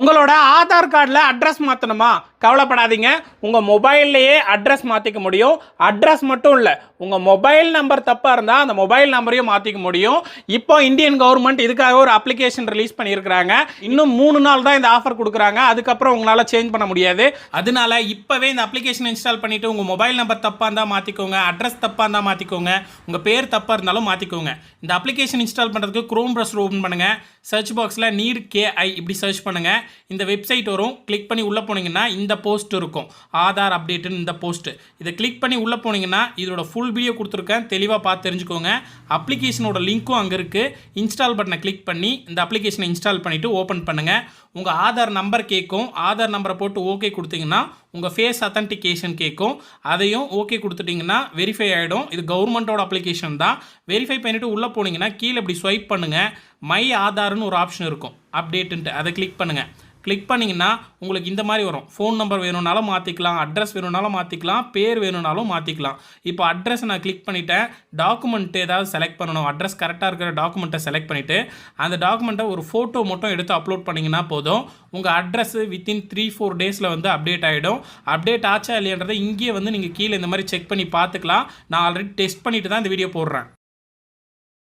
உங்களோட ஆதார் கார்டில் அட்ரஸ் மாற்றணுமா? கவலைப்படாதீங்க. உங்கள் மொபைல்லையே அட்ரஸ் மாற்றிக்க முடியும். அட்ரஸ் மட்டும் இல்லை, உங்கள் மொபைல் நம்பர் தப்பாக இருந்தால் அந்த மொபைல் நம்பரையும் மாற்றிக்க முடியும். இப்போ இந்தியன் கவர்மெண்ட் இதுக்காக ஒரு அப்ளிகேஷன் ரிலீஸ் பண்ணியிருக்கிறாங்க. இன்னும் 3 நாள் தான் இந்த ஆஃபர் கொடுக்குறாங்க. அதுக்கப்புறம் உங்களால் சேஞ்ச் பண்ண முடியாது. அதனால இப்போவே இந்த அப்ளிகேஷன் இன்ஸ்டால் பண்ணிவிட்டு உங்கள் மொபைல் நம்பர் தப்பாக இருந்தால் மாற்றிக்கோங்க, அட்ரஸ் தப்பாக இருந்தால் மாற்றிக்கோங்க, உங்கள் பேர் தப்பாக இருந்தாலும் மாற்றிக்கோங்க. இந்த அப்ளிகேஷன் இன்ஸ்டால் பண்ணுறதுக்கு குரோம் ப்ரௌசர் ஓப்பன் பண்ணுங்கள். சர்ச் பாக்ஸில் நீட் KI இப்படி சர்ச் பண்ணுங்கள். இந்த வெப்சைட் வரும். கிளிக் பண்ணி உள்ளே போனீங்கன்னா இந்த போஸ்ட் இருக்கும், ஆதார் அப்டேட்டுன்னு இந்த போஸ்ட்டு. இதை கிளிக் பண்ணி உள்ளே போனீங்கன்னா இதோட ஃபுல் வீடியோ கொடுத்துருக்கேன், தெளிவாக பார்த்து தெரிஞ்சுக்கோங்க. அப்ளிகேஷனோட லிங்க்கும் அங்கே இருக்குது. இன்ஸ்டால் பட்டனை கிளிக் பண்ணி இந்த அப்ளிகேஷனை இன்ஸ்டால் பண்ணிவிட்டு ஓப்பன் பண்ணுங்கள். உங்கள் ஆதார் நம்பர் கேட்கும். ஆதார் நம்பரை போட்டு ஓகே கொடுத்தீங்கன்னா உங்கள் ஃபேஸ் அத்தன்டிகேஷன் கேட்கும். அதையும் ஓகே கொடுத்துட்டிங்கன்னா வெரிஃபை ஆகிடும். இது கவர்மெண்ட்டோட அப்ளிகேஷன் தான். வெரிஃபை பண்ணிவிட்டு உள்ளே போனீங்கன்னா கீழே இப்படி ஸ்வைப் பண்ணுங்கள். மை ஆதார்னு ஒரு ஆப்ஷன் இருக்கும், அப்டேட்டுன்ட்டு. அதை கிளிக் பண்ணுங்கள். கிளிக் பண்ணிங்கன்னா உங்களுக்கு இந்த மாதிரி வரும். ஃபோன் நம்பர் வேணும்னாலும் மாற்றிக்கலாம், அட்ரஸ் வேணும்னாலும் மாற்றிக்கலாம், பேர் வேணும்னாலும் மாற்றிக்கலாம். இப்போ அட்ரஸ் நான் கிளிக் பண்ணிவிட்டேன். டாக்குமெண்ட்டு ஏதாவது செலக்ட் பண்ணணும். அட்ரஸ் கரெக்டாக இருக்கிற டாக்குமெண்ட்டை செலக்ட் பண்ணிவிட்டு அந்த டாக்குமெண்ட்டை ஒரு ஃபோட்டோ மட்டும் எடுத்து அப்லோட் பண்ணிங்கன்னா போதும். உங்கள் அட்ரஸ் வித்தின் 3-4 டேஸில் வந்து அப்டேட் ஆகிடும். அப்டேட் ஆச்சா இல்லையன்றதை இங்கேயே வந்து நீங்கள் கீழே இந்த மாதிரி செக் பண்ணி பார்த்துக்கலாம். நான் ஆல்ரெடி டெஸ்ட் பண்ணிவிட்டு தான் இந்த வீடியோ போடுறேன்.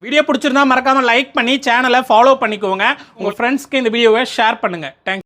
வீடியோ பிடிச்சிருந்தா மறக்காமல் லைக் பண்ணி சேனலை ஃபாலோ பண்ணிக்கோங்க. உங்கள் ஃப்ரெண்ட்ஸ்க்கு இந்த வீடியோவை ஷேர் பண்ணுங்கள். தேங்க்ஸ்.